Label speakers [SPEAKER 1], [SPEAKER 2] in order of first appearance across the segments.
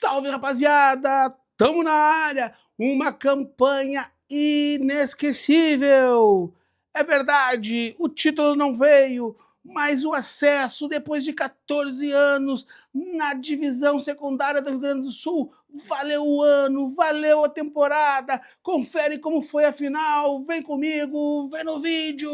[SPEAKER 1] Salve, rapaziada! Tamo na área! Uma campanha inesquecível! É verdade, o título não veio, mas o acesso depois de 14 anos na divisão secundária do Rio Grande do Sul valeu o ano, valeu a temporada. Confere como foi a final, vem comigo, vem no vídeo!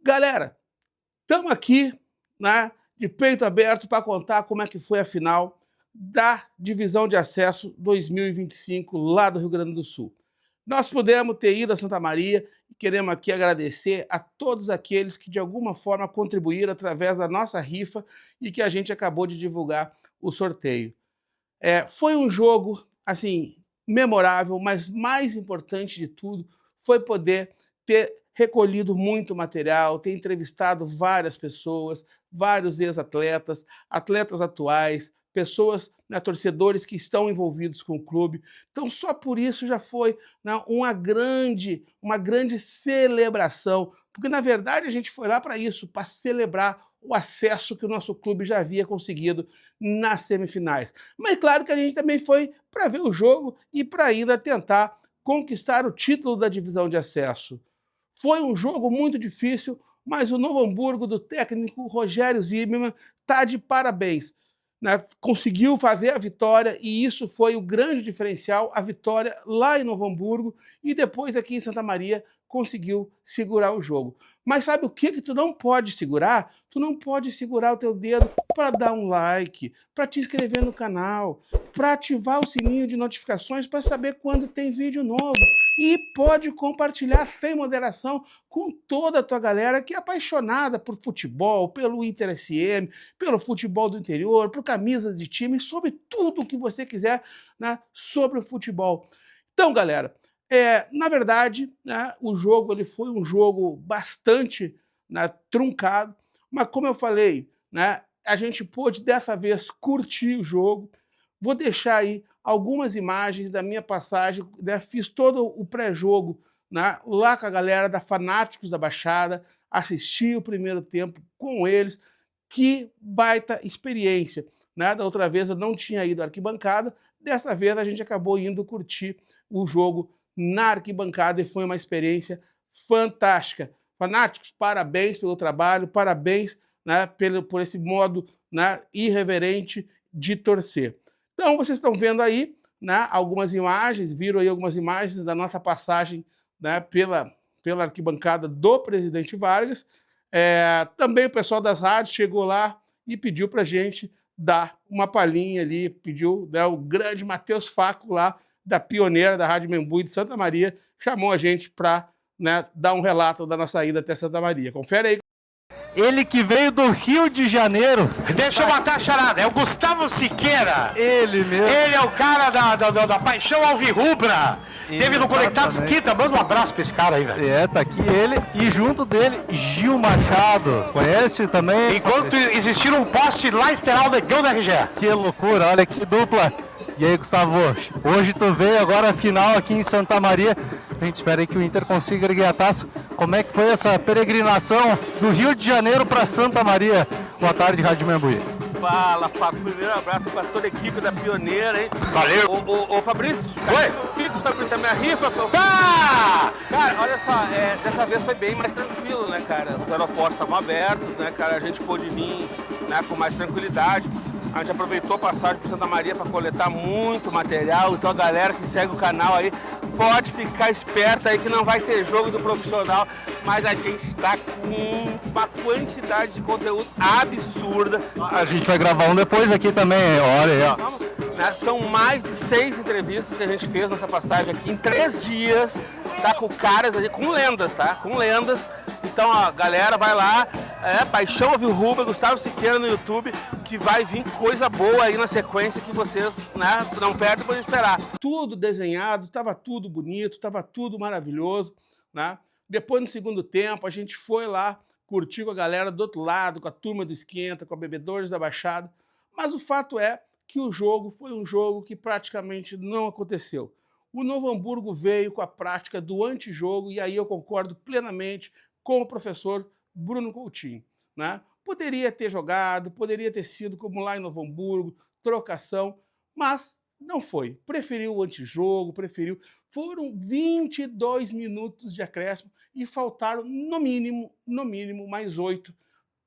[SPEAKER 1] Galera, estamos aqui, né, de peito aberto para contar como é que foi a final da divisão de acesso 2025 lá do Rio Grande do Sul. Nós pudemos ter ido a Santa Maria e queremos aqui agradecer a todos aqueles que de alguma forma contribuíram através da nossa rifa e que a gente acabou de divulgar o sorteio. Foi um jogo, assim, memorável, mas mais importante de tudo foi poder ter recolhido muito material, ter entrevistado várias pessoas, vários ex-atletas, atletas atuais, pessoas, né, torcedores que estão envolvidos com o clube. Então, só por isso já foi, né, uma grande celebração, porque, na verdade, a gente foi lá para isso, para celebrar o acesso que o nosso clube já havia conseguido nas semifinais. Mas claro que a gente também foi para ver o jogo e para ainda tentar conquistar o título da divisão de acesso. Foi um jogo muito difícil, mas o Novo Hamburgo do técnico Rogério Zimmermann está de parabéns, né? Conseguiu fazer a vitória e isso foi o grande diferencial, a vitória lá em Novo Hamburgo e depois aqui em Santa Maria conseguiu segurar o jogo. Mas sabe o que tu não pode segurar? Tu não pode segurar o teu dedo para dar um like, para te inscrever no canal, para ativar o sininho de notificações para saber quando tem vídeo novo. E pode compartilhar sem moderação com toda a tua galera que é apaixonada por futebol, pelo Inter SM, pelo futebol do interior, por camisas de time, sobre tudo o que você quiser, né, sobre o futebol. Então, galera, na verdade, né, o jogo ele foi um jogo bastante, né, truncado, mas como eu falei, né, a gente pôde dessa vez curtir o jogo. Vou deixar aí algumas imagens da minha passagem, né, fiz todo o pré-jogo, né, lá com a galera da Fanáticos da Baixada, assisti o primeiro tempo com eles, que baita experiência, né? Da outra vez eu não tinha ido à arquibancada, dessa vez a gente acabou indo curtir o jogo na arquibancada e foi uma experiência fantástica. Fanáticos, parabéns pelo trabalho, parabéns, né, por esse modo, né, irreverente de torcer. Então, vocês estão vendo aí, né, algumas imagens, viram aí algumas imagens da nossa passagem, né, pela arquibancada do Presidente Vargas. Também o pessoal das rádios chegou lá e pediu para a gente dar uma palhinha ali, pediu, né, o grande Matheus Faco lá, da pioneira da Rádio Membu de Santa Maria, chamou a gente para, né, dar um relato da nossa ida até Santa Maria. Confere aí.
[SPEAKER 2] Ele que veio do Rio de Janeiro.
[SPEAKER 3] Deixa eu matar a charada, é o Gustavo Siqueira.
[SPEAKER 2] Ele mesmo.
[SPEAKER 3] Ele é o cara da Paixão Alvirrubra. Teve no Conectados Quinta, manda um abraço pra esse cara aí, velho.
[SPEAKER 2] Tá aqui ele e junto dele, Gil Machado. Conhece também?
[SPEAKER 3] Enquanto existir um poste lá esteral negão da RGE.
[SPEAKER 2] Que loucura, olha que dupla. E aí, Gustavo, hoje tu veio agora a final aqui em Santa Maria. A gente espera aí que o Inter consiga erguer a taça. Como é que foi essa peregrinação do Rio de Janeiro para Santa Maria? Boa tarde, Rádio Membuí.
[SPEAKER 4] Fala, Fábio. Primeiro abraço para toda a equipe da Pioneira, hein?
[SPEAKER 3] Valeu.
[SPEAKER 4] Ô Fabrício.
[SPEAKER 3] Oi.
[SPEAKER 4] Queria que você apresentar minha rifa.
[SPEAKER 3] Ah!
[SPEAKER 4] Cara, olha só, dessa vez foi bem mais tranquilo, né, cara? Os aeroportos estavam abertos, né, cara? A gente pôde vir, né, com mais tranquilidade. A gente aproveitou a passagem para Santa Maria para coletar muito material. Então a galera que segue o canal aí pode ficar esperta aí que não vai ter jogo do profissional, mas a gente está com uma quantidade de conteúdo absurda.
[SPEAKER 2] A gente vai gravar um depois aqui também, olha aí, ó.
[SPEAKER 4] Né? São mais de 6 entrevistas que a gente fez nessa passagem aqui em 3 dias, tá? Com caras ali, com lendas, tá? Com lendas. Então, ó, galera, vai lá, Paixão Alvirrubra, Gustavo Siqueira no YouTube, que vai vir coisa boa aí na sequência que vocês, né, não perdem por esperar.
[SPEAKER 1] Tudo desenhado, estava tudo bonito, estava tudo maravilhoso, né? Depois, no segundo tempo, a gente foi lá curtir com a galera do outro lado, com a turma do Esquenta, com a Bebedores da Baixada, mas o fato é que o jogo foi um jogo que praticamente não aconteceu. o Novo Hamburgo veio com a prática do antijogo, e aí eu concordo plenamente com o professor Bruno Coutinho, né? Poderia ter jogado, poderia ter sido como lá em Novo Hamburgo, trocação, mas não foi. Preferiu o antijogo, preferiu. Foram 22 minutos de acréscimo e faltaram, no mínimo, mais 8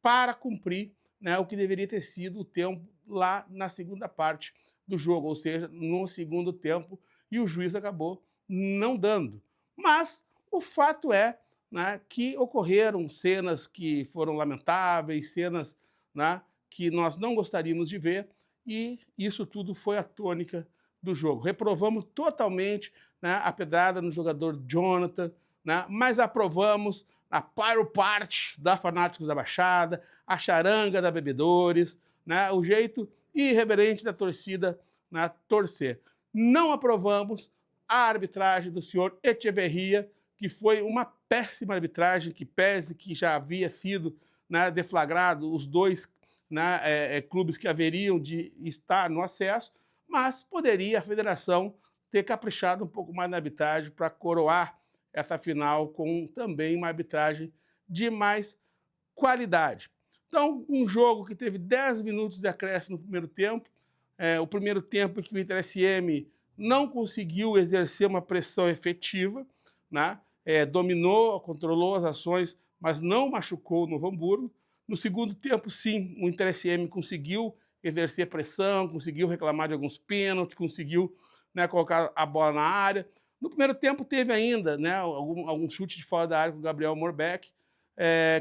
[SPEAKER 1] para cumprir, né, o que deveria ter sido o tempo lá na segunda parte do jogo, ou seja, no segundo tempo, e o juiz acabou não dando. Mas o fato é, né, que ocorreram cenas que foram lamentáveis, cenas, né, que nós não gostaríamos de ver, e isso tudo foi a tônica do jogo. Reprovamos totalmente, né, a pedrada no jogador Jonathan, né, mas aprovamos a Pyro Party da Fanáticos da Baixada, a charanga da Bebedores, né, o jeito irreverente da torcida, né, torcer. Não aprovamos a arbitragem do senhor Echeverria, que foi uma péssima arbitragem, que pese que já havia sido, né, deflagrado os dois, né, clubes que haveriam de estar no acesso, mas poderia a federação ter caprichado um pouco mais na arbitragem para coroar essa final com também uma arbitragem de mais qualidade. Então, um jogo que teve 10 minutos de acréscimo no primeiro tempo, o primeiro tempo em que o Inter SM não conseguiu exercer uma pressão efetiva, né? Dominou, controlou as ações, mas não machucou o Novo Hamburgo. No segundo tempo, sim, o Inter SM conseguiu exercer pressão, conseguiu reclamar de alguns pênaltis, conseguiu, né, colocar a bola na área. No primeiro tempo teve ainda, né, algum chute de fora da área com o Gabriel Morbeck,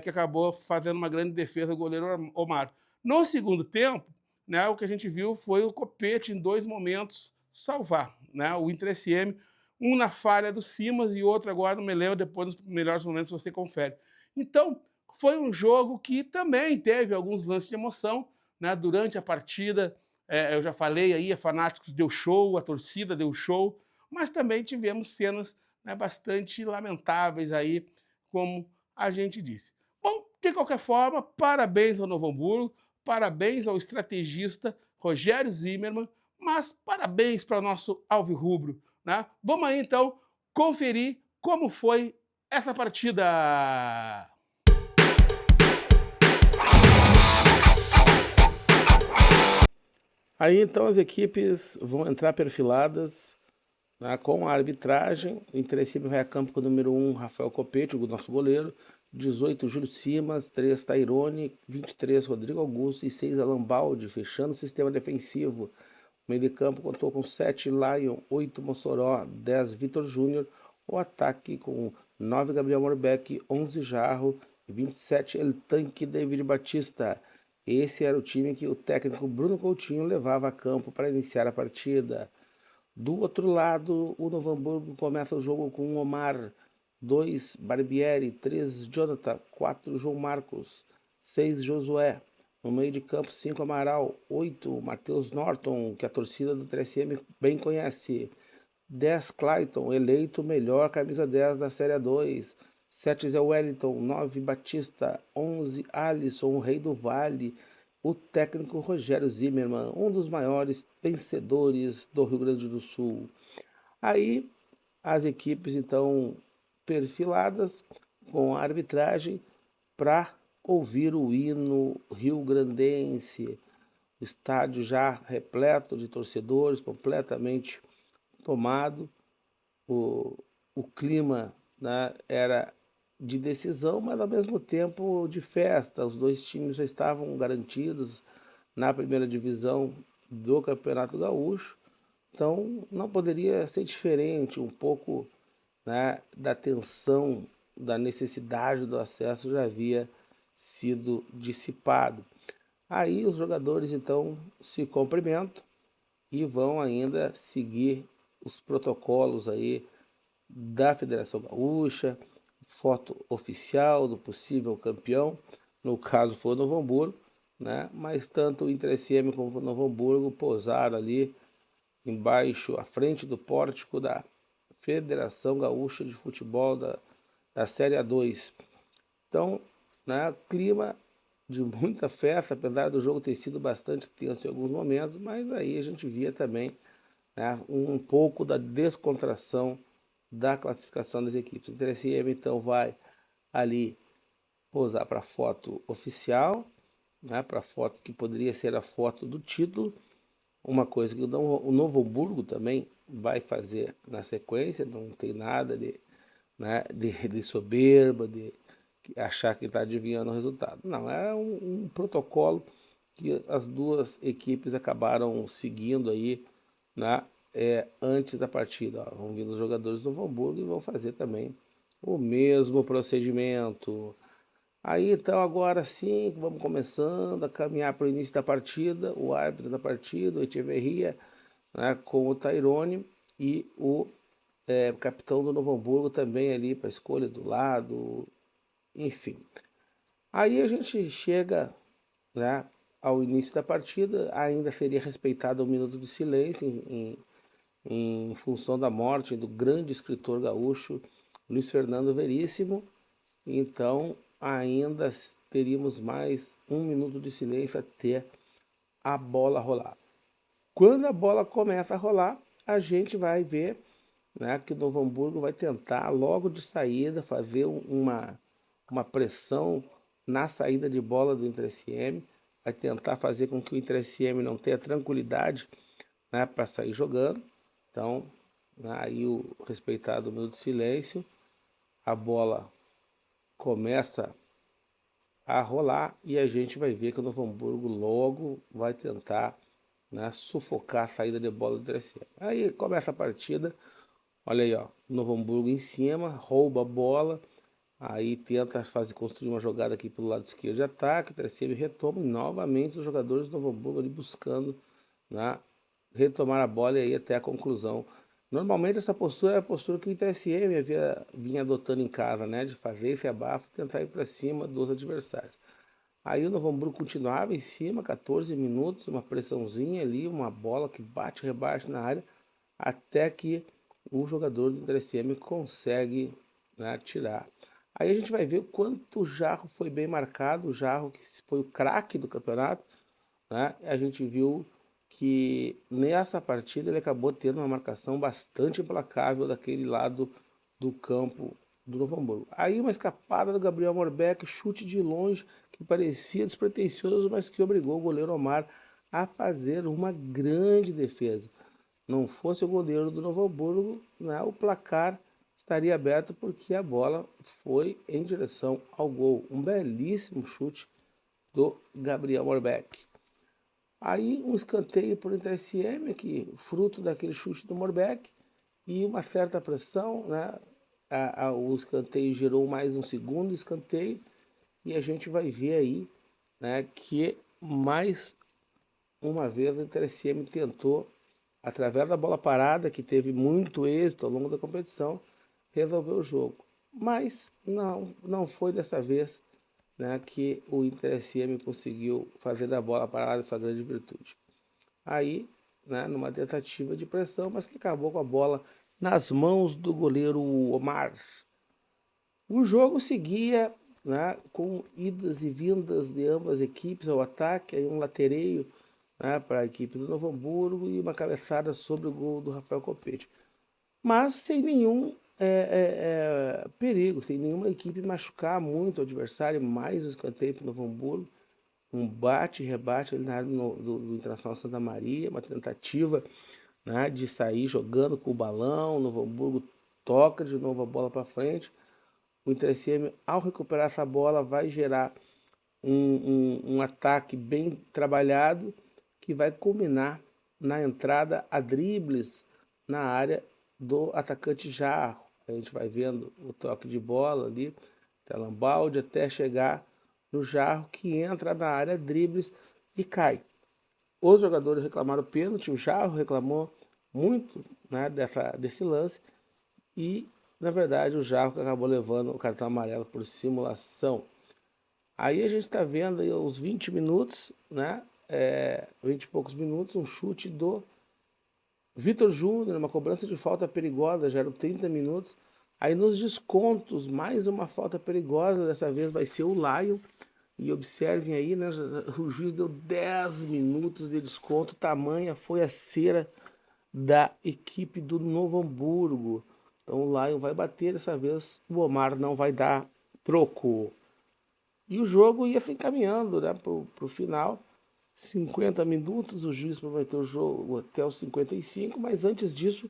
[SPEAKER 1] que acabou fazendo uma grande defesa do goleiro Omar. No segundo tempo, né, o que a gente viu foi o Copete, em 2 momentos, salvar, né, o Inter SM, um na falha do Simas e outro agora, não me lembro, depois nos melhores momentos você confere. Então, foi um jogo que também teve alguns lances de emoção, né, durante a partida. Eu já falei aí, a Fanáticos deu show, a torcida deu show, mas também tivemos cenas, né, bastante lamentáveis aí, como a gente disse. Bom, de qualquer forma, parabéns ao Novo Hamburgo, parabéns ao estrategista Rogério Zimmermann, mas parabéns para o nosso alvirrubro, né? Vamos aí, então, conferir como foi essa partida. Aí, então, as equipes vão entrar perfiladas, né, com a arbitragem. O Inter SM vai a campo com o número 1, Rafael Copete, o nosso goleiro, 18, Júlio Simas, 3, Tairone, 23, Rodrigo Augusto e 6, Alan Baldi, fechando o sistema defensivo. O meio de campo contou com 7, Lion, 8, Mossoró, 10, Vitor Júnior. O ataque com 9, Gabriel Morbeck, 11, Jarro e 27, El Tanque David Batista. Esse era o time que o técnico Bruno Coutinho levava a campo para iniciar a partida. Do outro lado, o Novo Hamburgo começa o jogo com Omar, 2, Barbieri, 3, Jonathan, 4, João Marcos, 6, Josué. No meio de campo, 5, Amaral, 8, Matheus Norton, que a torcida do TSM bem conhece, 10, Clayton, eleito melhor camisa 10 da Série 2, 7, Zé Wellington, 9, Batista, 11, Alisson, o rei do Vale, o técnico Rogério Zimmermann, um dos maiores vencedores do Rio Grande do Sul. Aí as equipes então perfiladas com a arbitragem para ouvir o hino rio-grandense. O estádio já repleto de torcedores, completamente tomado. O clima, né, era de decisão, mas ao mesmo tempo de festa. Os dois times já estavam garantidos na primeira divisão do Campeonato Gaúcho, então não poderia ser diferente. Um pouco, né, da tensão, da necessidade do acesso já havia sido dissipado. Aí os jogadores então se cumprimentam e vão ainda seguir os protocolos aí da Federação Gaúcha, foto oficial do possível campeão, no caso foi o Novo Hamburgo, né? Mas tanto o Inter SM como o Novo Hamburgo posaram ali embaixo, à frente do pórtico da Federação Gaúcha de Futebol da Série A2. Então, né, clima de muita festa, apesar do jogo ter sido bastante tenso em alguns momentos, mas aí a gente via também né, um pouco da descontração da classificação das equipes. O TSM então vai ali posar para a foto oficial, né, para a foto que poderia ser a foto do título, uma coisa que o Novo Hamburgo também vai fazer na sequência, não tem nada de, né, de soberba, de achar que está adivinhando o resultado. Não, é um protocolo que as duas equipes acabaram seguindo aí, né, antes da partida. Ó, vão vir os jogadores do Novo Hamburgo e vão fazer também o mesmo procedimento. Aí então agora sim, vamos começando a caminhar para o início da partida, o árbitro da partida, o Echeverria, né, com o Tairone e o capitão do Novo Hamburgo também ali para escolha do lado, enfim. Aí a gente chega, né, ao início da partida, ainda seria respeitado um minuto de silêncio em função da morte do grande escritor gaúcho Luiz Fernando Veríssimo. Então ainda teríamos mais um minuto de silêncio até a bola rolar. Quando a bola começa a rolar, a gente vai ver, né, que o Novo Hamburgo vai tentar logo de saída fazer uma pressão na saída de bola do Inter SM, vai tentar fazer com que o Inter SM não tenha tranquilidade, né, para sair jogando. Então, né, aí o respeitado minuto de silêncio, a bola começa a rolar e a gente vai ver que o Novo Hamburgo logo vai tentar, né, sufocar a saída de bola do Inter SM. Aí começa a partida, olha aí, ó, o Novo Hamburgo em cima, rouba a bola, aí tenta construir uma jogada aqui pelo lado esquerdo de ataque, o Inter SM retoma e novamente os jogadores do Novo Hamburgo ali buscando, né, retomar a bola e aí até a conclusão. Normalmente essa postura é a postura que o Inter SM vinha adotando em casa, né, de fazer esse abafo e tentar ir para cima dos adversários. Aí o Novo Hamburgo continuava em cima, 14 minutos, uma pressãozinha ali, uma bola que bate e rebate na área, até que o jogador do Inter SM consegue, né, tirar. Aí a gente vai ver o quanto o Jarro foi bem marcado, o Jarro que foi o craque do campeonato, né? A gente viu que nessa partida ele acabou tendo uma marcação bastante implacável daquele lado do campo do Novo Hamburgo. Aí uma escapada do Gabriel Morbeck, chute de longe, que parecia despretensioso, mas que obrigou o goleiro Omar a fazer uma grande defesa. Não fosse o goleiro do Novo Hamburgo, né, o placar estaria aberto porque a bola foi em direção ao gol. Um belíssimo chute do Gabriel Morbeck. Aí um escanteio por Inter SM, que fruto daquele chute do Morbeck e uma certa pressão, né? O escanteio gerou mais um segundo escanteio e a gente vai ver aí, né, que mais uma vez o Inter SM tentou, através da bola parada, que teve muito êxito ao longo da competição, resolver o jogo. Mas não foi dessa vez, né, que o Inter SM conseguiu fazer da bola parada sua grande virtude. Aí, né, numa tentativa de pressão, mas que acabou com a bola nas mãos do goleiro Omar. O jogo seguia, né, com idas e vindas de ambas as equipes ao ataque, aí um latereio, né, para a equipe do Novo Hamburgo e uma cabeçada sobre o gol do Rafael Copete. Mas sem nenhum perigo, sem nenhuma equipe machucar muito o adversário, mais o escanteio para o Novo Hamburgo, um bate e rebate ali na área do Internacional Santa Maria, uma tentativa, né, de sair jogando com o balão, o Novo Hamburgo toca de novo a bola para frente, o Inter SM, ao recuperar essa bola, vai gerar um ataque bem trabalhado, que vai culminar na entrada a dribles na área do atacante Jarro. A gente vai vendo o toque de bola ali, Telambalde, até chegar no Jarro, que entra na área, dribles e cai. Os jogadores reclamaram pênalti, o Jarro reclamou muito, né, desse lance e, na verdade, o Jarro acabou levando o cartão amarelo por simulação. Aí a gente está vendo aí os 20 minutos, né, 20 e poucos minutos, um chute do Vitor Júnior, uma cobrança de falta perigosa, já eram 30 minutos. Aí nos descontos, mais uma falta perigosa, dessa vez vai ser o Lion. E observem aí, né, o juiz deu 10 minutos de desconto, tamanha foi a cera da equipe do Novo Hamburgo. Então o Lion vai bater, dessa vez o Omar não vai dar troco. E o jogo ia se encaminhando, né, pro final. 50 minutos, o juiz prometeu o jogo até os 55, mas antes disso,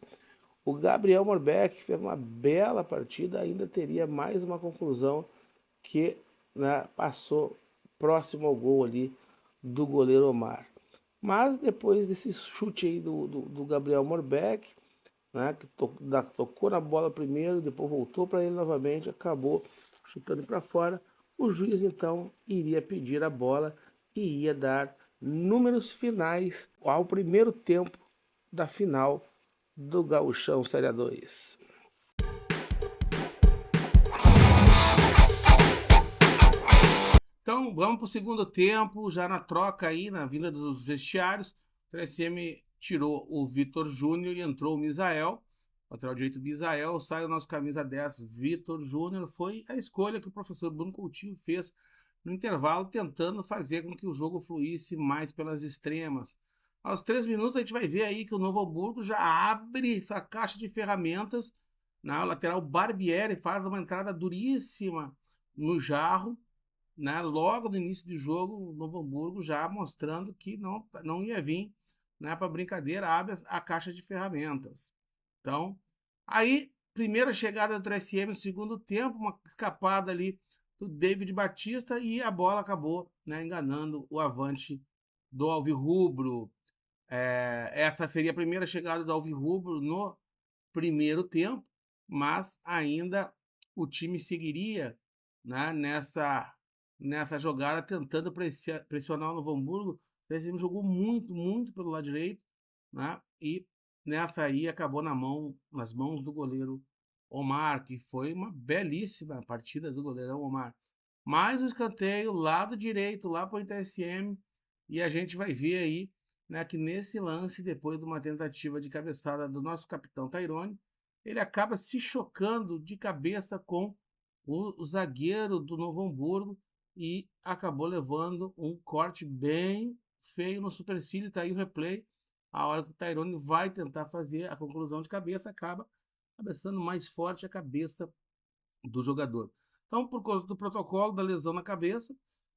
[SPEAKER 1] o Gabriel Morbeck fez uma bela partida, ainda teria mais uma conclusão que, né, passou próximo ao gol ali do goleiro Omar. Mas depois desse chute aí do Gabriel Morbeck, né, que tocou na bola primeiro, depois voltou para ele novamente, acabou chutando para fora. O juiz então iria pedir a bola e ia dar números finais ao primeiro tempo da final do Gauchão Série A2. Então vamos para o segundo tempo, já na troca aí, na vinda dos vestiários. O 3SM tirou o Vitor Júnior e entrou o Misael. Lateral direito Misael, sai o nosso camisa 10, Vitor Júnior. Foi a escolha que o professor Bruno Coutinho fez no intervalo, tentando fazer com que o jogo fluísse mais pelas extremas. Aos 3 minutos a gente vai ver aí que o Novo Hamburgo já abre essa caixa de ferramentas. Na lateral Barbieri faz uma entrada duríssima no Jarro, né? Logo no início do jogo, o Novo Hamburgo já mostrando que não ia vir, né, para brincadeira, abre a caixa de ferramentas. Então, aí, primeira chegada do 3SM no segundo tempo, uma escapada ali do David Batista e a bola acabou, né, enganando o avante do Alvirrubro. Essa seria a primeira chegada do Alvirrubro no primeiro tempo, mas ainda o time seguiria, né, nessa jogada, tentando pressionar o Novo Hamburgo. O 3SM jogou muito, muito pelo lado direito, né, e nessa aí acabou nas mãos do goleiro Omar, que foi uma belíssima partida do goleirão Omar. Mais um escanteio, lado direito, lá para o 3SM, e a gente vai ver aí, né, que nesse lance, depois de uma tentativa de cabeçada do nosso capitão Tairone, ele acaba se chocando de cabeça com o zagueiro do Novo Hamburgo e acabou levando um corte bem feio no supercílio. Está aí o replay. A hora que o Tairone vai tentar fazer a conclusão de cabeça, acaba cabeçando mais forte a cabeça do jogador. Então, por causa do protocolo da lesão na cabeça,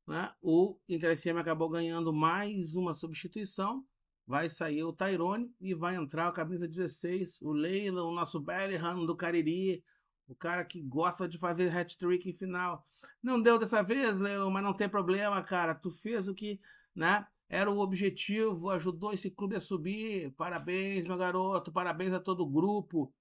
[SPEAKER 1] né, o Inter SM acabou ganhando mais uma substituição. Vai sair o Tairone e vai entrar a camisa 16, o Leila, o nosso Bellingham do Cariri, o cara que gosta de fazer hat-trick em final. Não deu dessa vez, Leila, mas não tem problema, cara. Tu fez o que, né, era o objetivo, ajudou esse clube a subir. Parabéns, meu garoto, parabéns a todo o grupo,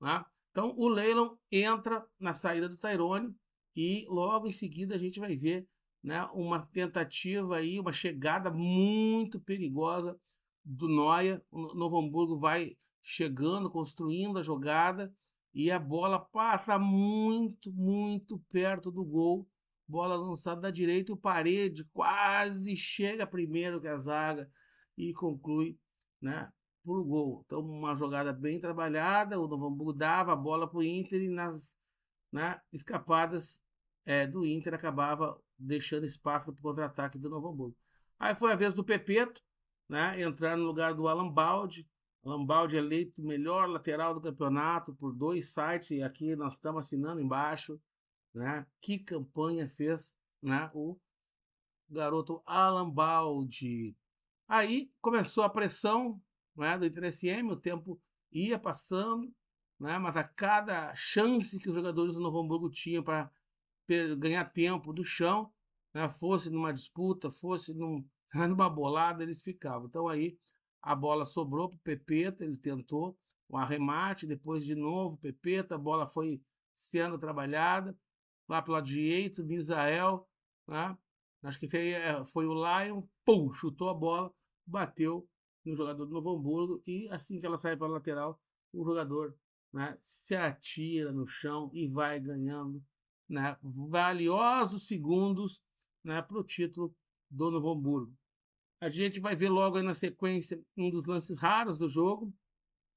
[SPEAKER 1] né? Então o Leilon entra na saída do Tairone e logo em seguida a gente vai ver, né, uma tentativa aí, uma chegada muito perigosa do Noia. O Novo Hamburgo vai chegando, construindo a jogada e a bola passa muito, muito perto do gol. Bola lançada da direita, o Parede quase chega primeiro que a zaga e conclui, né, por gol. Então, uma jogada bem trabalhada, o Novo Hamburgo dava a bola para o Inter e nas, né, escapadas do Inter acabava deixando espaço para o contra-ataque do Novo Hamburgo. Aí foi a vez do Pepeto, né, entrar no lugar do Alan Baldi. Alan Baldi eleito o melhor lateral do campeonato por 2 sites, e aqui nós estamos assinando embaixo, né? Que campanha fez, né, o garoto Alan Baldi. Aí começou a pressão, né, do Inter SM, o tempo ia passando, né, mas a cada chance que os jogadores do Novo Hamburgo tinham para ganhar tempo do chão, né, fosse numa disputa, fosse numa bolada, eles ficavam. Então aí a bola sobrou para o Pepeta, ele tentou um arremate, depois de novo Pepeta, a bola foi sendo trabalhada, lá pelo lado direito, Misael, né, acho que foi o Lion, pum, chutou a bola, bateu no jogador do Novo Hamburgo e assim que ela sai para a lateral, o jogador, né, se atira no chão e vai ganhando, né, valiosos segundos, né, para o título do Novo Hamburgo. A gente vai ver logo aí na sequência um dos lances raros do jogo,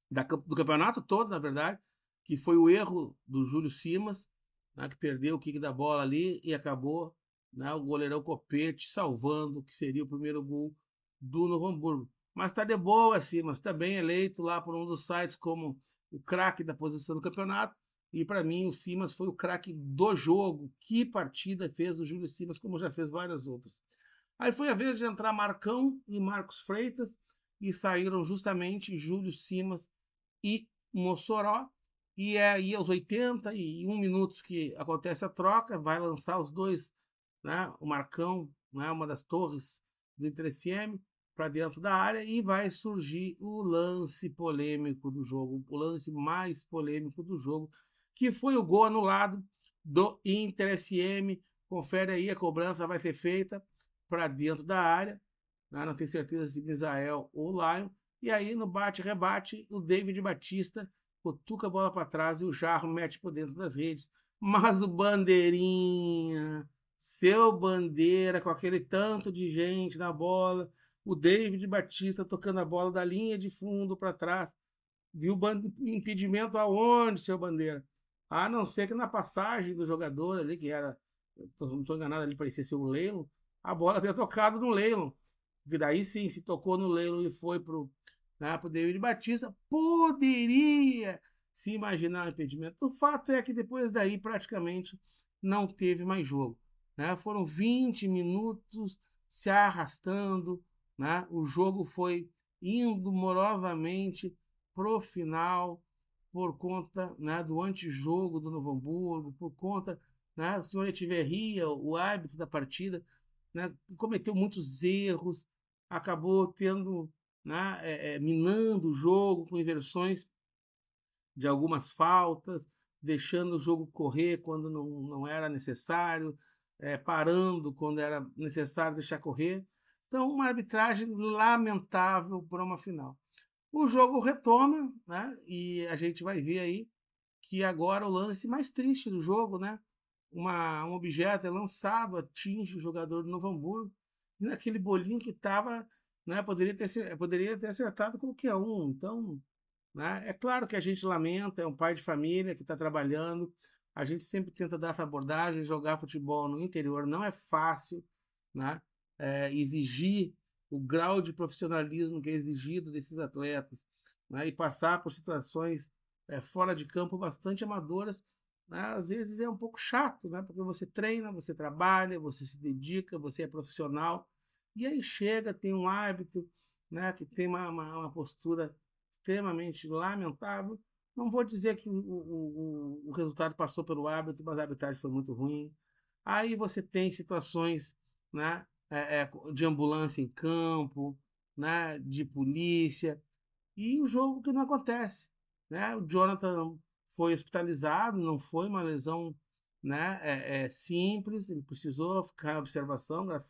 [SPEAKER 1] do campeonato todo, na verdade, que foi o erro do Júlio Simas, né, que perdeu o kick da bola ali e acabou, né, o goleirão Copete salvando o que seria o primeiro gol do Novo Hamburgo. mas está de boa, Simas, está bem eleito lá por um dos sites como o craque da posição do campeonato, e para mim o Simas foi o craque do jogo. Que partida fez o Júlio Simas, como já fez várias outras. Aí foi a vez de entrar Marcão e Marcos Freitas, e saíram justamente Júlio Simas e Mossoró, e é aí aos 81 minutos que acontece a troca, vai lançar os dois, né, o Marcão, né, uma das torres do Inter SM, para dentro da área, e vai surgir o lance polêmico do jogo, o lance mais polêmico do jogo, que foi o gol anulado do Inter SM. Confere aí, a cobrança vai ser feita para dentro da área, né? Não tenho certeza se Misael ou Lion, e aí no bate-rebate o David Batista cutuca a bola para trás e o Jarro mete por dentro das redes, mas o Bandeirinha, seu Bandeira, com aquele tanto de gente na bola, o David Batista tocando a bola da linha de fundo para trás, viu impedimento aonde, seu Bandeira? A não ser que na passagem do jogador ali, que era, não estou enganado, ali parecia ser o Leilon, a bola tenha tocado no Leilon, que daí sim, se tocou no Leilon e foi pro, né, pro David Batista, poderia se imaginar o impedimento. O fato é que depois daí praticamente não teve mais jogo, né? Foram 20 minutos se arrastando, né? O jogo foi indo morosamente pro final por conta, né, do antijogo do Novo Hamburgo, por conta, né, o senhor Echeverria, o árbitro da partida, né, cometeu muitos erros, acabou tendo, né, minando o jogo com inversões de algumas faltas, deixando o jogo correr quando não era necessário, parando quando era necessário deixar correr. Então, uma arbitragem lamentável para uma final. O jogo retoma, né, e a gente vai ver aí que agora o lance mais triste do jogo, né, um objeto é lançado, atinge o jogador do Novo Hamburgo, e naquele bolinho que estava, né, poderia ter acertado qualquer um. Então, né, é claro que a gente lamenta, é um pai de família que está trabalhando, a gente sempre tenta dar essa abordagem. Jogar futebol no interior não é fácil, né, exigir o grau de profissionalismo que é exigido desses atletas, né, e passar por situações fora de campo bastante amadoras, né, às vezes é um pouco chato, né, porque você treina, você trabalha, você se dedica, você é profissional, e aí chega, tem um árbitro, né, que tem uma postura extremamente lamentável. Não vou dizer que o resultado passou pelo árbitro, mas a arbitragem foi muito ruim. Aí você tem situações, né, de ambulância em campo, né, de polícia, e o jogo que não acontece, né? O Jonathan foi hospitalizado, não foi uma lesão, né, simples, ele precisou ficar em observação, né,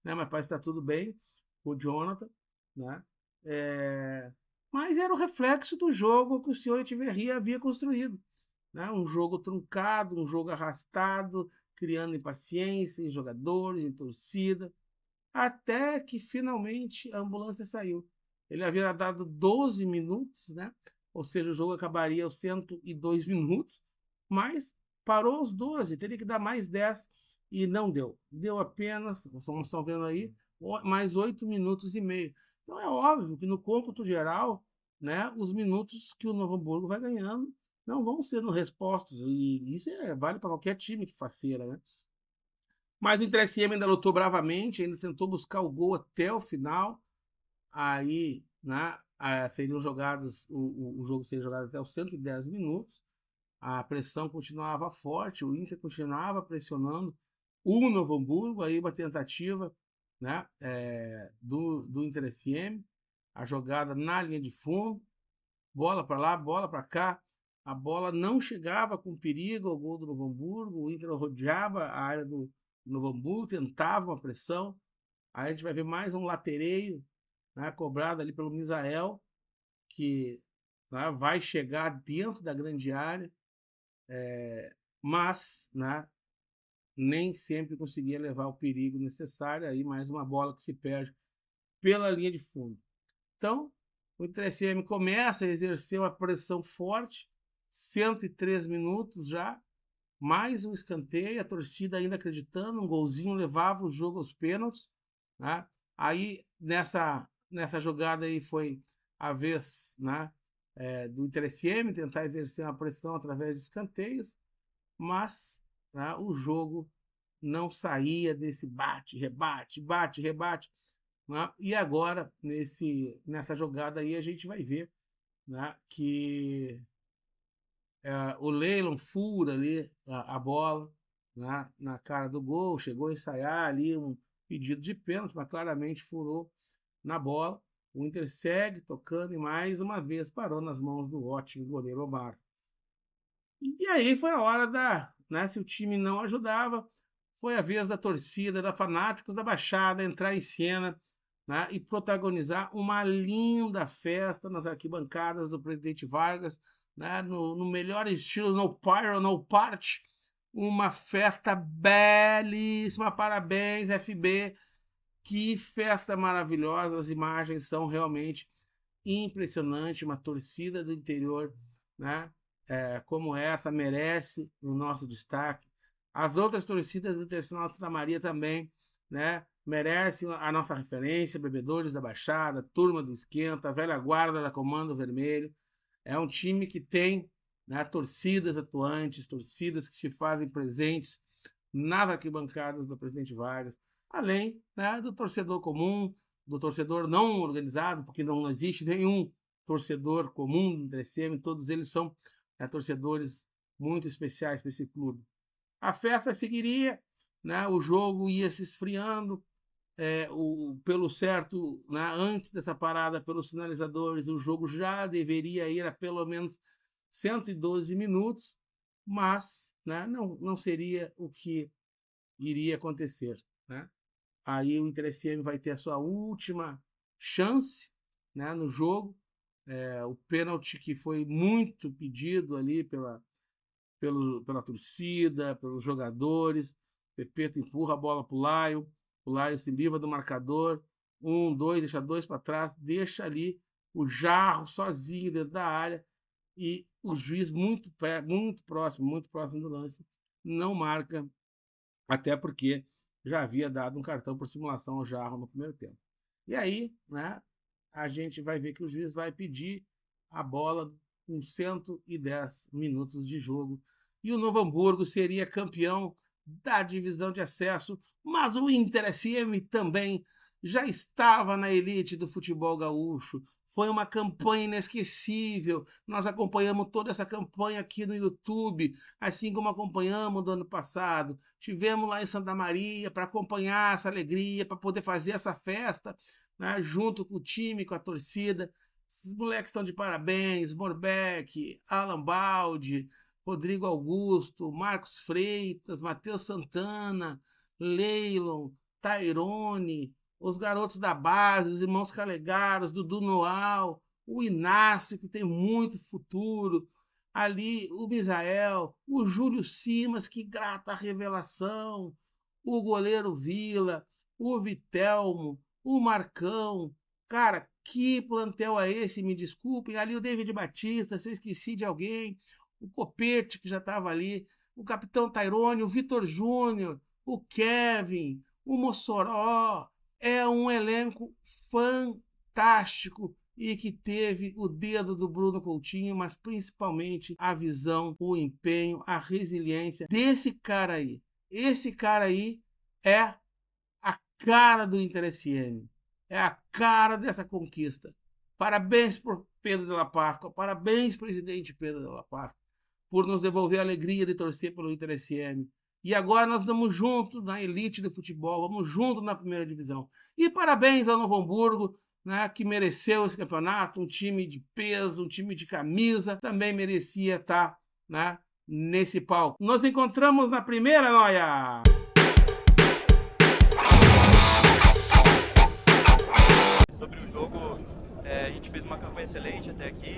[SPEAKER 1] mas parece que está tudo bem o Jonathan, né? Mas era o reflexo do jogo que o senhor Echeverria havia construído, né? Um jogo truncado, um jogo arrastado, criando impaciência em jogadores, em torcida, até que finalmente a ambulância saiu. Ele havia dado 12 minutos, né? Ou seja, o jogo acabaria aos 102 minutos, mas parou aos 12, teria que dar mais 10 e não deu. Deu apenas, vocês estão vendo aí, mais 8 minutos e meio. Então é óbvio que no cômputo geral, né, os minutos que o Novo Hamburgo vai ganhando não vão sendo respostos, e isso vale para qualquer time que faceira, né? Mas o Inter SM ainda lutou bravamente, ainda tentou buscar o gol até o final. Aí, né, seriam jogados, o jogo seria jogado até os 110 minutos. A pressão continuava forte, o Inter continuava pressionando o Novo Hamburgo. Aí uma tentativa, né, do Inter SM, a jogada na linha de fundo, bola para lá, bola para cá. A bola não chegava com perigo ao gol do Novo Hamburgo, o Inter rodeava a área do Novo Hamburgo, tentava uma pressão. Aí a gente vai ver mais um latereio, né, cobrado ali pelo Misael, que, né, vai chegar dentro da grande área, mas, né, nem sempre conseguia levar o perigo necessário. Aí mais uma bola que se perde pela linha de fundo. Então, o Inter SM começa a exercer uma pressão forte, 103 minutos já, mais um escanteio, a torcida ainda acreditando, um golzinho levava o jogo aos pênaltis, né? Aí, nessa jogada aí foi a vez, né, do Inter SM tentar exercer uma pressão através de escanteios, mas, né, o jogo não saía desse bate, rebate, bate, rebate, né? E agora, nessa jogada aí, a gente vai ver, né, que o Leilon fura ali a bola, né, na cara do gol, chegou a ensaiar ali um pedido de pênalti, mas claramente furou na bola. O Inter segue tocando e mais uma vez parou nas mãos do ótimo goleiro Omar. E aí foi a hora né, se o time não ajudava, foi a vez da torcida, da Fanáticos da Baixada entrar em cena, né, e protagonizar uma linda festa nas arquibancadas do Presidente Vargas, né, no melhor estilo No Pyro, No Party, uma festa belíssima. Parabéns, FB, que festa maravilhosa, as imagens são realmente impressionantes, uma torcida do interior, né, como essa merece o nosso destaque. As outras torcidas do Internacional de Santa Maria também, né, merecem a nossa referência, Bebedores da Baixada, Turma do Esquenta, Velha Guarda da Comando Vermelho. É um time que tem, né, torcidas atuantes, torcidas que se fazem presentes nas arquibancadas do Presidente Vargas, além, né, do torcedor comum, do torcedor não organizado, porque não existe nenhum torcedor comum do Inter SM, todos eles são torcedores muito especiais para esse clube. A festa seguiria, né, o jogo ia se esfriando, pelo certo, né, antes dessa parada pelos sinalizadores, o jogo já deveria ir a pelo menos 112 minutos, mas, né, não seria o que iria acontecer, né? Aí o Inter SM vai ter a sua última chance, né, no jogo, o pênalti que foi muito pedido ali pela torcida, pelos jogadores. Pepeto empurra a bola para o Laio se livra do marcador, 1-2, deixa 2 para trás, deixa ali o Jarro sozinho dentro da área e o juiz muito próximo do lance, não marca, até porque já havia dado um cartão por simulação ao Jarro no primeiro tempo. E aí, né, a gente vai ver que o juiz vai pedir a bola com 110 minutos de jogo. E o Novo Hamburgo seria campeão da divisão de acesso, mas o Inter SM também já estava na elite do futebol gaúcho. Foi uma campanha inesquecível. Nós acompanhamos toda essa campanha aqui no YouTube, assim como acompanhamos do ano passado. Tivemos lá em Santa Maria para acompanhar essa alegria, para poder fazer essa festa, né, junto com o time, com a torcida. Esses moleques estão de parabéns, Morbeck, Alan Baldi, Rodrigo Augusto, Marcos Freitas, Matheus Santana, Leilon, Tairone, os garotos da base, os irmãos Calegaros, Dudu Noal, o Inácio, que tem muito futuro, ali o Misael, o Júlio Simas, que grata revelação, o goleiro Vila, o Vitelmo, o Marcão. Cara, que plantel é esse? Me desculpem. Ali o David Batista, se eu esqueci de alguém, o Copete, que já estava ali, o Capitão Tairone, o Vitor Júnior, o Kevin, o Mossoró. É um elenco fantástico e que teve o dedo do Bruno Coutinho, mas principalmente a visão, o empenho, a resiliência desse cara aí. Esse cara aí é a cara do Inter SM. É a cara dessa conquista. Parabéns por Pedro de la Páscoa, parabéns, presidente Pedro de la Páscoa, por nos devolver a alegria de torcer pelo Inter SM. E agora nós estamos juntos na elite do futebol, vamos juntos na primeira divisão. E parabéns ao Novo Hamburgo, né, que mereceu esse campeonato, um time de peso, um time de camisa, também merecia estar, né, nesse palco. Nos encontramos na primeira, Noia!
[SPEAKER 5] Sobre o jogo, a gente fez uma campanha excelente até aqui.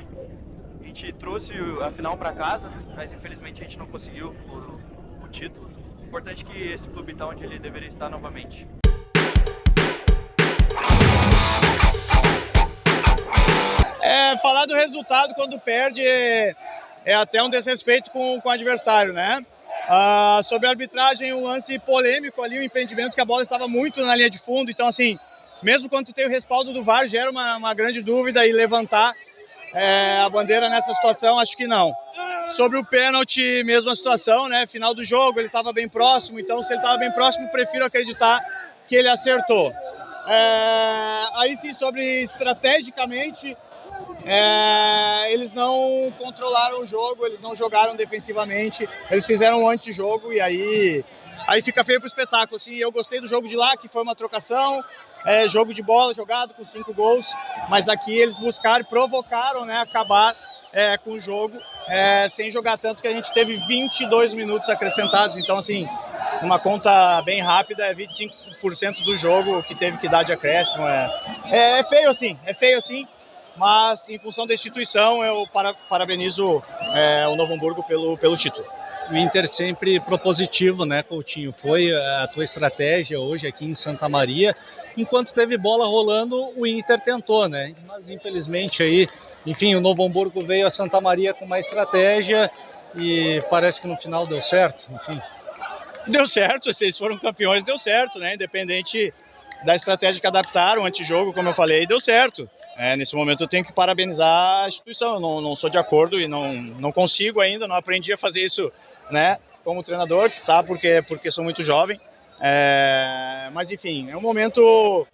[SPEAKER 5] A gente trouxe a final para casa, mas infelizmente a gente não conseguiu o título. Importante que esse clube está onde ele deveria estar novamente.
[SPEAKER 6] Falar do resultado quando perde é até um desrespeito com o adversário, né? Sobre a arbitragem, um lance polêmico ali, um impedimento que a bola estava muito na linha de fundo, então assim, mesmo quando tu tem o respaldo do VAR, gera uma grande dúvida, e levantar a bandeira nessa situação, acho que não. Sobre o pênalti, mesma situação, né? Final do jogo, ele estava bem próximo, então se ele estava bem próximo, prefiro acreditar que ele acertou. Aí sim, sobre estrategicamente, eles não controlaram o jogo, eles não jogaram defensivamente, eles fizeram um antijogo, e aí fica feio pro espetáculo. Assim, eu gostei do jogo de lá, que foi uma trocação, jogo de bola jogado com 5 gols, mas aqui eles buscaram e provocaram, né, acabar com o jogo, sem jogar tanto, que a gente teve 22 minutos acrescentados. Então, assim, uma conta bem rápida, 25% do jogo que teve que dar de acréscimo. É feio assim, mas em função da instituição, eu parabenizo o Novo Hamburgo pelo título.
[SPEAKER 7] O Inter sempre propositivo, né, Coutinho? Foi a tua estratégia hoje aqui em Santa Maria. Enquanto teve bola rolando, o Inter tentou, né? Mas infelizmente aí, enfim, o Novo Hamburgo veio a Santa Maria com uma estratégia e parece que no final deu certo, enfim.
[SPEAKER 6] Deu certo, vocês foram campeões, deu certo, né? Independente da estratégia que adaptaram, o antijogo, como eu falei, deu certo. Nesse momento eu tenho que parabenizar a instituição, eu não sou de acordo e não consigo ainda, não aprendi a fazer isso, né, como treinador, que sabe porque sou muito jovem, mas enfim, é um momento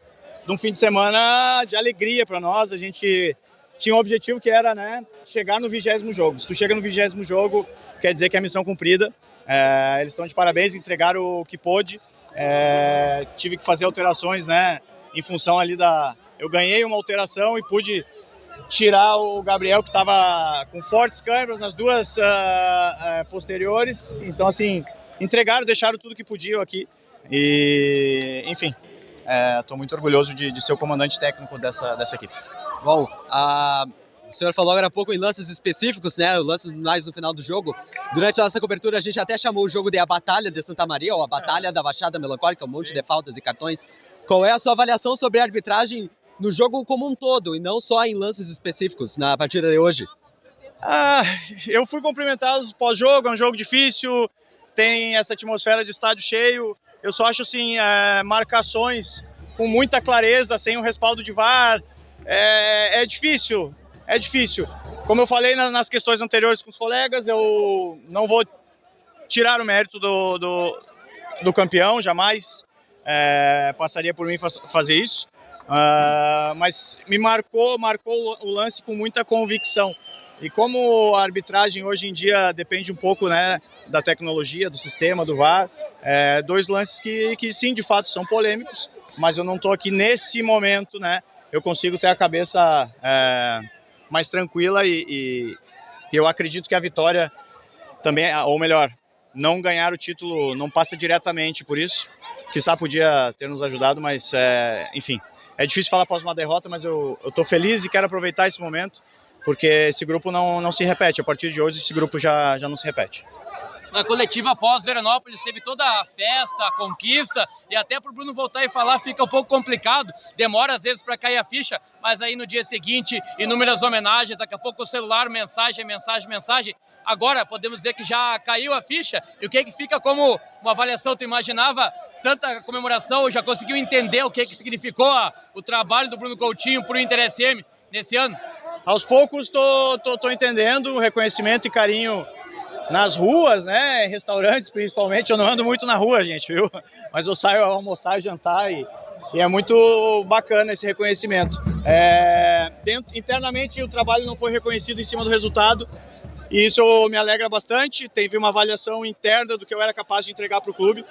[SPEAKER 6] de um fim de semana de alegria para nós. A gente tinha um objetivo que era, né, chegar no 20º jogo. Se tu chega no 20º jogo, quer dizer que é a missão cumprida. Eles estão de parabéns, entregaram o que pôde. Tive que fazer alterações, né, em função ali eu ganhei uma alteração e pude tirar o Gabriel, que estava com fortes câimbras nas duas posteriores. Então, assim, entregaram, deixaram tudo que podiam aqui. E, enfim, estou muito orgulhoso de ser o comandante técnico dessa equipe.
[SPEAKER 8] Bom, o senhor falou agora há pouco em lances específicos, né? Lances mais no final do jogo. Durante a nossa cobertura, a gente até chamou o jogo de a Batalha de Santa Maria, ou a Batalha da Baixada Melancólica, um monte de faltas e cartões. Qual é a sua avaliação sobre a arbitragem no jogo como um todo, e não só em lances específicos na partida de hoje?
[SPEAKER 6] Eu fui cumprimentá-los pós-jogo, é um jogo difícil, tem essa atmosfera de estádio cheio. Eu só acho, assim, marcações com muita clareza, sem o respaldo de VAR, é difícil. Como eu falei nas questões anteriores com os colegas, eu não vou tirar o mérito do campeão, jamais passaria por mim fazer isso. Mas me marcou o lance com muita convicção. E como a arbitragem hoje em dia depende um pouco, né, da tecnologia, do sistema, do VAR, 2 lances que sim, de fato, são polêmicos, mas eu não estou aqui nesse momento, né, eu consigo ter a cabeça mais tranquila e eu acredito que a vitória também, ou melhor, não ganhar o título não passa diretamente por isso. Quizá podia ter nos ajudado, mas enfim, é difícil falar após uma derrota, mas eu estou feliz e quero aproveitar esse momento, porque esse grupo não se repete. A partir de hoje esse grupo já não se repete.
[SPEAKER 9] Na coletiva após Veranópolis teve toda a festa, a conquista, e até para o Bruno voltar e falar fica um pouco complicado, demora às vezes para cair a ficha, mas aí no dia seguinte, inúmeras homenagens, daqui a pouco o celular, mensagem. Agora podemos dizer que já caiu a ficha, e o que fica como uma avaliação? Tu imaginava tanta comemoração, já conseguiu entender o que significou o trabalho do Bruno Coutinho para o Inter SM nesse ano?
[SPEAKER 6] Aos poucos tô entendendo o reconhecimento e carinho nas ruas, né, restaurantes principalmente. Eu não ando muito na rua, gente, viu? Mas eu saio a almoçar, jantar e é muito bacana esse reconhecimento. Internamente o trabalho não foi reconhecido em cima do resultado e isso me alegra bastante. Teve uma avaliação interna do que eu era capaz de entregar para o clube.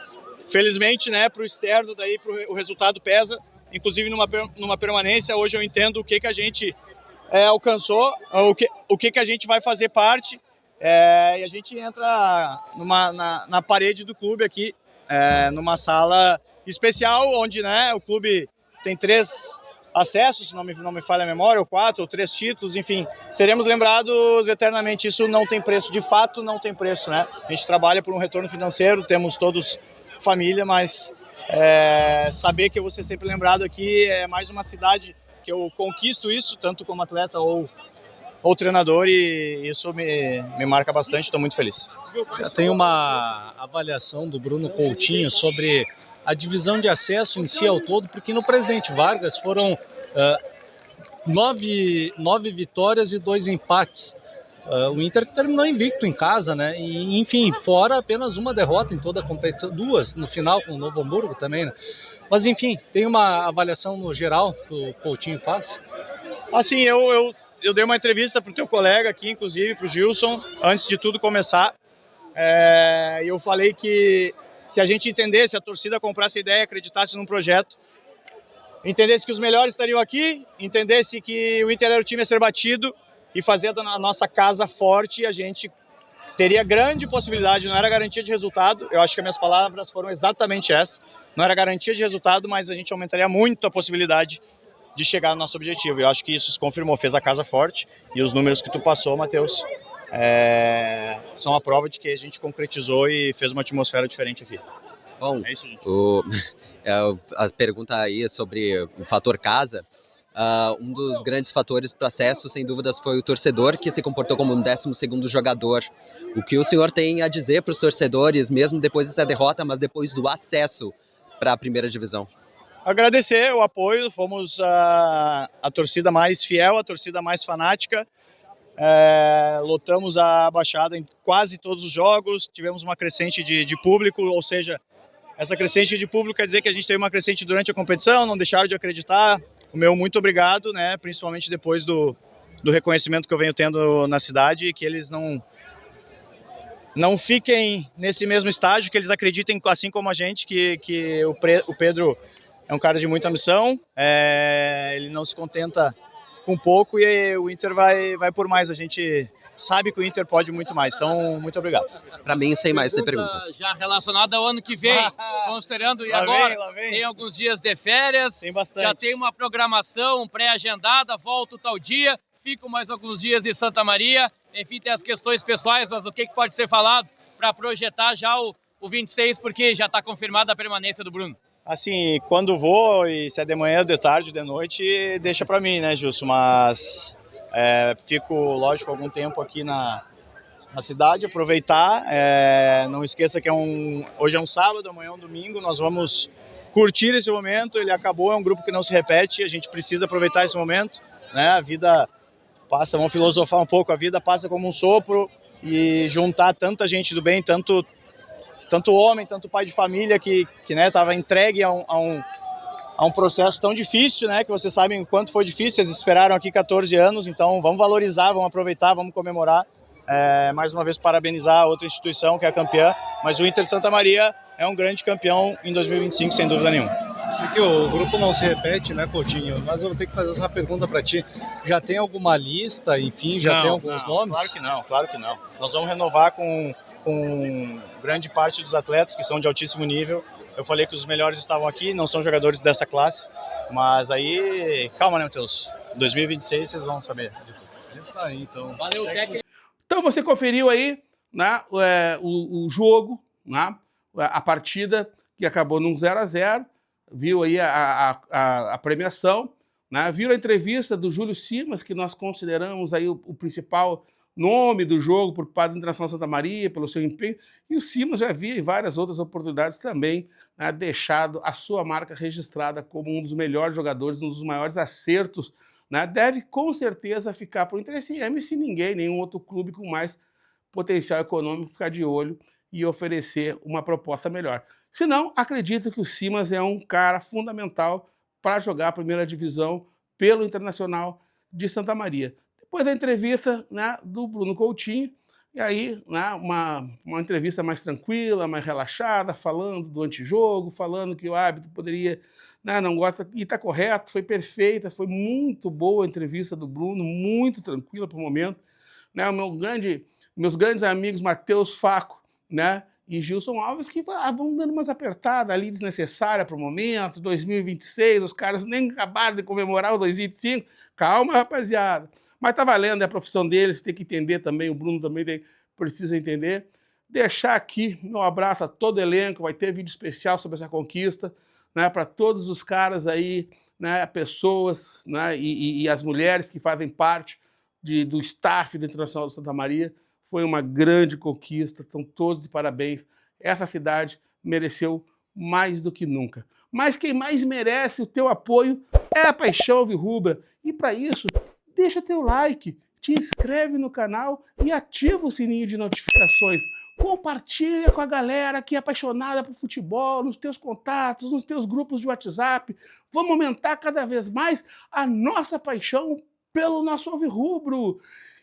[SPEAKER 6] Felizmente, né, para o externo, daí o resultado pesa, inclusive numa permanência. Hoje eu entendo o que a gente alcançou, o que a gente vai fazer parte. E a gente entra na parede do clube aqui, numa sala especial, onde, né, o clube tem 3 acessos, se não me falha a memória, ou 4 ou 3 títulos, enfim, seremos lembrados eternamente. Isso não tem preço, de fato não tem preço, né? A gente trabalha por um retorno financeiro, temos todos família, mas saber que eu vou ser sempre lembrado aqui, é mais uma cidade que eu conquisto isso, tanto como atleta ou treinador, e isso me marca bastante, estou muito feliz.
[SPEAKER 7] Já tem uma avaliação do Bruno Coutinho sobre a divisão de acesso em si ao todo, porque no Presidente Vargas foram 9 vitórias e 2 empates. O Inter terminou invicto em casa, né? E, enfim, fora apenas uma derrota em toda a competição, 2 no final com o Novo Hamburgo também, né? Mas enfim, tem uma avaliação no geral que o Coutinho faz?
[SPEAKER 6] Assim, eu dei uma entrevista para o teu colega aqui, inclusive, para o Gilson, antes de tudo começar. Eu falei que se a gente entendesse, a torcida comprasse a ideia, acreditasse num projeto, entendesse que os melhores estariam aqui, entendesse que o Inter era o time a ser batido e fazer a nossa casa forte, a gente teria grande possibilidade, não era garantia de resultado, eu acho que as minhas palavras foram exatamente essas, não era garantia de resultado, mas a gente aumentaria muito a possibilidade de chegar no nosso objetivo. Eu acho que isso se confirmou, fez a casa forte, e os números que tu passou, Matheus, são a prova de que a gente concretizou e fez uma atmosfera diferente aqui.
[SPEAKER 8] Bom,
[SPEAKER 6] é isso, gente.
[SPEAKER 8] A pergunta aí sobre o fator casa, um dos grandes fatores para acesso, sem dúvidas, foi o torcedor, que se comportou como um 12º jogador. O que o senhor tem a dizer para os torcedores, mesmo depois dessa derrota, mas depois do acesso para a primeira divisão?
[SPEAKER 6] Agradecer o apoio, fomos a torcida mais fiel, a torcida mais fanática, lotamos a Baixada em quase todos os jogos, tivemos uma crescente de público, ou seja, essa crescente de público quer dizer que a gente teve uma crescente durante a competição, não deixaram de acreditar. O meu muito obrigado, né, principalmente depois do reconhecimento que eu venho tendo na cidade, que eles não fiquem nesse mesmo estágio, que eles acreditem, assim como a gente, que o Pedro é um cara de muita missão, ele não se contenta com pouco e o Inter vai por mais. A gente sabe que o Inter pode muito mais, então muito obrigado.
[SPEAKER 8] Para mim, sem mais ter perguntas.
[SPEAKER 9] Já relacionada ao ano que vem, considerando, e agora tem alguns dias de férias,
[SPEAKER 6] tem bastante.
[SPEAKER 9] Já tem uma programação pré-agendada, volto tal dia, fico mais alguns dias em Santa Maria, enfim, tem as questões pessoais, mas o que pode ser falado para projetar já o 26, porque já está confirmada a permanência do Bruno?
[SPEAKER 6] Assim, quando vou, e se é de manhã, de tarde, de noite, deixa para mim, né, Justo? Mas fico, lógico, algum tempo aqui na cidade, aproveitar. Não esqueça que hoje é um sábado, amanhã é um domingo, nós vamos curtir esse momento, ele acabou, é um grupo que não se repete, a gente precisa aproveitar esse momento, né? A vida passa, vamos filosofar um pouco, a vida passa como um sopro, e juntar tanta gente do bem, tanto homem, tanto pai de família que estava entregue a um processo tão difícil, né, que vocês sabem o quanto foi difícil, eles esperaram aqui 14 anos, então vamos valorizar, vamos aproveitar, vamos comemorar. Mais uma vez parabenizar a outra instituição que é a campeã, mas o Inter de Santa Maria é um grande campeão em 2025, sem dúvida nenhuma.
[SPEAKER 7] Sei que o grupo não se repete, né, Coutinho? Mas eu vou ter que fazer essa pergunta para ti. Já tem alguma lista, enfim, tem alguns nomes?
[SPEAKER 6] Claro que não. Nós vamos renovar com grande parte dos atletas que são de altíssimo nível. Eu falei que os melhores estavam aqui, não são jogadores dessa classe, mas aí, calma, né, Matheus? 2026 vocês vão saber de tudo.
[SPEAKER 7] Isso aí, então. Valeu, técnico.
[SPEAKER 1] Então você conferiu aí, né, o jogo, né, a partida que acabou num 0-0, viu aí a premiação, né, viu a entrevista do Júlio Simas, que nós consideramos aí o principal nome do jogo por parte do Internacional Santa Maria, pelo seu empenho, e o Simas já havia em várias outras oportunidades também, né, deixado a sua marca registrada como um dos melhores jogadores, um dos maiores acertos, né, deve com certeza ficar por interesse se ninguém, nenhum outro clube com mais potencial econômico ficar de olho e oferecer uma proposta melhor. Se não, acredito que o Simas é um cara fundamental para jogar a primeira divisão pelo Internacional de Santa Maria. Depois da entrevista, né, do Bruno Coutinho, e aí, né, uma entrevista mais tranquila, mais relaxada, falando do antijogo, falando que o árbitro poderia, né, não gosta, e está correto, foi perfeita, foi muito boa a entrevista do Bruno, muito tranquila para o momento. Né, meus grandes amigos Matheus Faco, né, e Gilson Alves, que vão dando umas apertadas ali desnecessárias para o momento, 2026, os caras nem acabaram de comemorar o 2025, calma, rapaziada. Mas tá valendo, é a profissão deles, tem que entender também, o Bruno também precisa entender. Deixar aqui meu abraço a todo o elenco, vai ter vídeo especial sobre essa conquista, né, para todos os caras aí, né, pessoas, né, e as mulheres que fazem parte do staff do Internacional de Santa Maria. Foi uma grande conquista, estão todos de parabéns. Essa cidade mereceu mais do que nunca. Mas quem mais merece o teu apoio é a Paixão Alvirrubra. E para isso, deixa teu like, te inscreve no canal e ativa o sininho de notificações. Compartilha com a galera que é apaixonada por futebol, nos teus contatos, nos teus grupos de WhatsApp. Vamos aumentar cada vez mais a nossa paixão pelo nosso alvirrubro.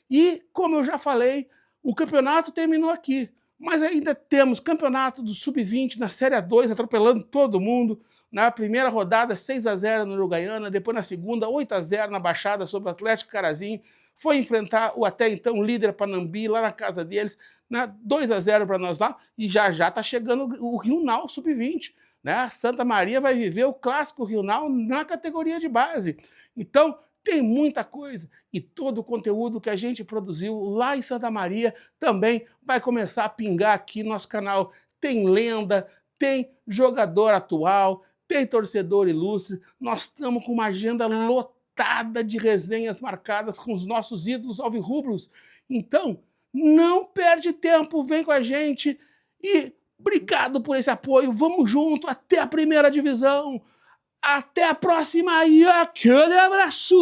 [SPEAKER 1] E, como eu já falei, o campeonato terminou aqui. Mas ainda temos campeonato do Sub-20 na Série A2, atropelando todo mundo. Na primeira rodada, 6-0 no Uruguaiana. Depois, na segunda, 8-0 na Baixada sobre o Atlético Carazinho. Foi enfrentar o até então líder Panambi lá na casa deles, né? 2-0 para nós lá, e já está chegando o Rio-Nau Sub-20. Né? Santa Maria vai viver o clássico Rio-Nau na categoria de base. Então, tem muita coisa, e todo o conteúdo que a gente produziu lá em Santa Maria também vai começar a pingar aqui no nosso canal. Tem lenda, tem jogador atual, tem torcedor ilustre. Nós estamos com uma agenda lotada de resenhas marcadas com os nossos ídolos alvirrubros. Então, não perde tempo, vem com a gente e obrigado por esse apoio. Vamos junto até a primeira divisão. Até a próxima e aquele abraço!